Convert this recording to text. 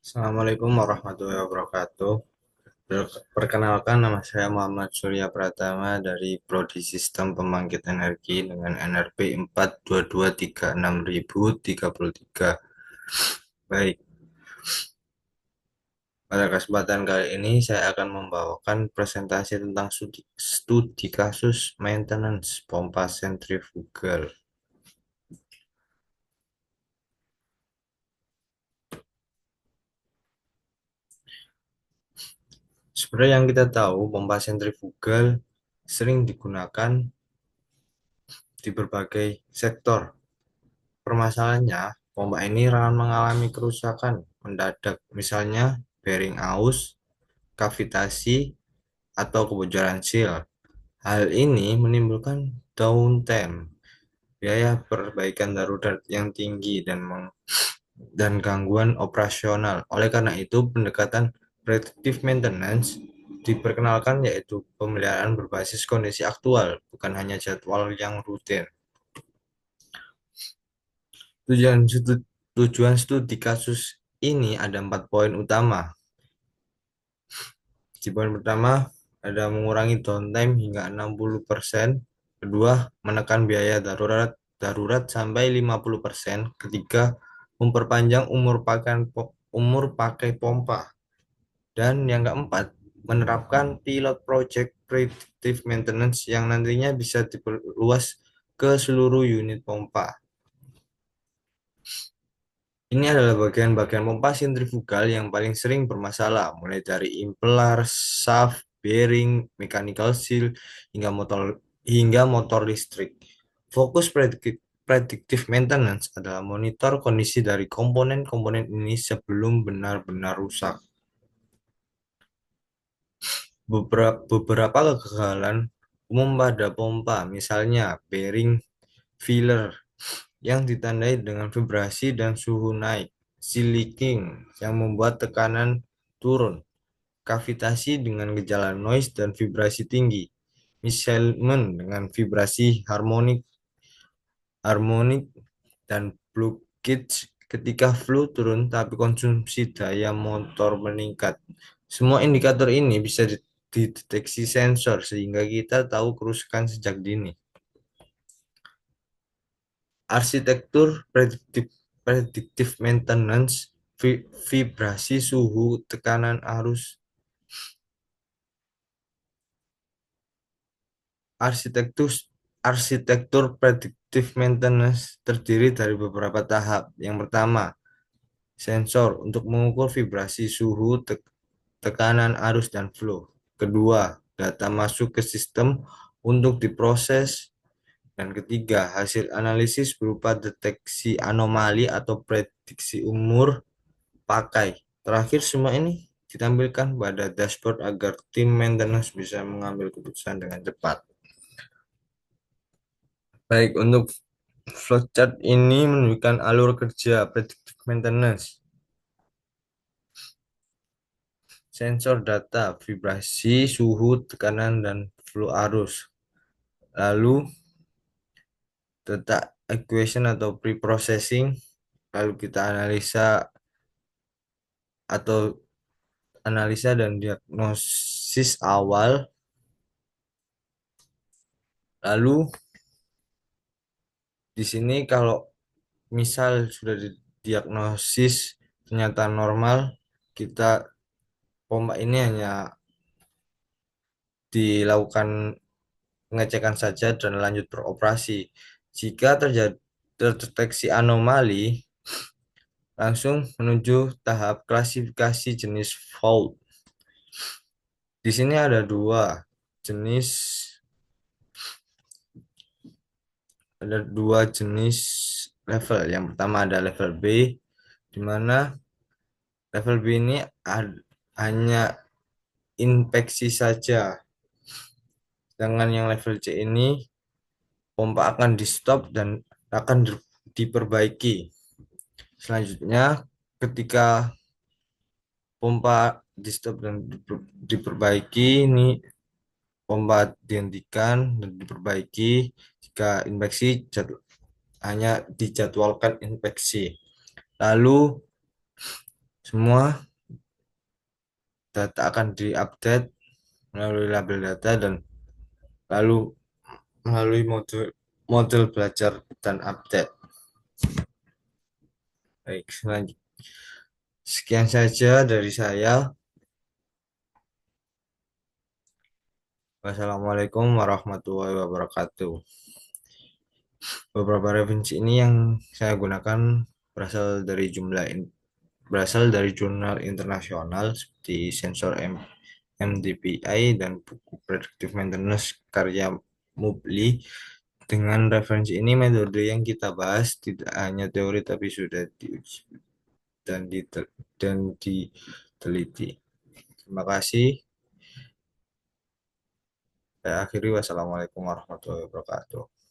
Assalamualaikum warahmatullahi wabarakatuh. Perkenalkan, nama saya Muhammad Surya Pratama dari Prodi Sistem Pembangkit Energi dengan NRP 42236.033. Baik, pada kesempatan kali ini saya akan membawakan presentasi tentang studi kasus maintenance pompa sentrifugal. Seperti yang kita tahu, pompa sentrifugal sering digunakan di berbagai sektor. Permasalahannya, pompa ini rawan mengalami kerusakan mendadak, misalnya bearing aus, kavitasi, atau kebocoran seal. Hal ini menimbulkan downtime, biaya perbaikan darurat yang tinggi dan gangguan operasional. Oleh karena itu, pendekatan predictive maintenance diperkenalkan, yaitu pemeliharaan berbasis kondisi aktual, bukan hanya jadwal yang rutin. Tujuan tujuan studi kasus ini ada 4 poin utama. Di poin pertama, ada mengurangi downtime hingga 60%. Kedua, menekan biaya darurat sampai 50%. Ketiga, memperpanjang umur pakai pompa. Dan yang keempat, menerapkan pilot project predictive maintenance yang nantinya bisa diperluas ke seluruh unit pompa. Ini adalah bagian-bagian pompa sentrifugal yang paling sering bermasalah, mulai dari impeller, shaft, bearing, mechanical seal, hingga motor listrik. Fokus predictive maintenance adalah monitor kondisi dari komponen-komponen ini sebelum benar-benar rusak. Beberapa kegagalan umum pada pompa, misalnya bearing filler yang ditandai dengan vibrasi dan suhu naik, seal leaking yang membuat tekanan turun, kavitasi dengan gejala noise dan vibrasi tinggi, misalignment dengan vibrasi harmonik harmonik dan blockage ketika flow turun tapi konsumsi daya motor meningkat. Semua indikator ini bisa dideteksi sensor sehingga kita tahu kerusakan sejak dini. Arsitektur predictive maintenance, vibrasi, suhu, tekanan arus. Arsitektur arsitektur predictive maintenance terdiri dari beberapa tahap. Yang pertama, sensor untuk mengukur vibrasi, suhu, tekanan arus, dan flow. Kedua, data masuk ke sistem untuk diproses. Dan ketiga, hasil analisis berupa deteksi anomali atau prediksi umur pakai. Terakhir, semua ini ditampilkan pada dashboard agar tim maintenance bisa mengambil keputusan dengan cepat. Baik, untuk flowchart ini menunjukkan alur kerja predictive maintenance. Sensor data, vibrasi, suhu, tekanan, dan flow arus. Lalu data equation atau pre-processing. Lalu kita atau analisa dan diagnosis awal. Lalu di sini kalau misal sudah didiagnosis ternyata normal, kita pompa ini hanya dilakukan pengecekan saja dan lanjut beroperasi. Jika terdeteksi anomali, langsung menuju tahap klasifikasi jenis fault. Di sini ada jenis dua jenis level. Yang pertama ada level B, di mana level B ini hanya inspeksi saja. Dengan yang level C ini, pompa akan di stop dan akan diperbaiki. Selanjutnya, ketika pompa di stop dan diperbaiki, ini pompa dihentikan dan diperbaiki jika hanya dijadwalkan inspeksi. Lalu Semua data akan diupdate melalui label data dan lalu melalui modul model belajar dan update. Baik, sekian saja dari saya. Wassalamualaikum warahmatullahi wabarakatuh. Beberapa referensi ini yang saya gunakan berasal dari jurnal internasional seperti Sensor MDPI dan buku Predictive Maintenance karya Mubli. Dengan referensi ini, metode yang kita bahas tidak hanya teori tapi sudah diuji dan diteliti. Terima kasih. Saya akhiri. Wassalamualaikum warahmatullahi wabarakatuh.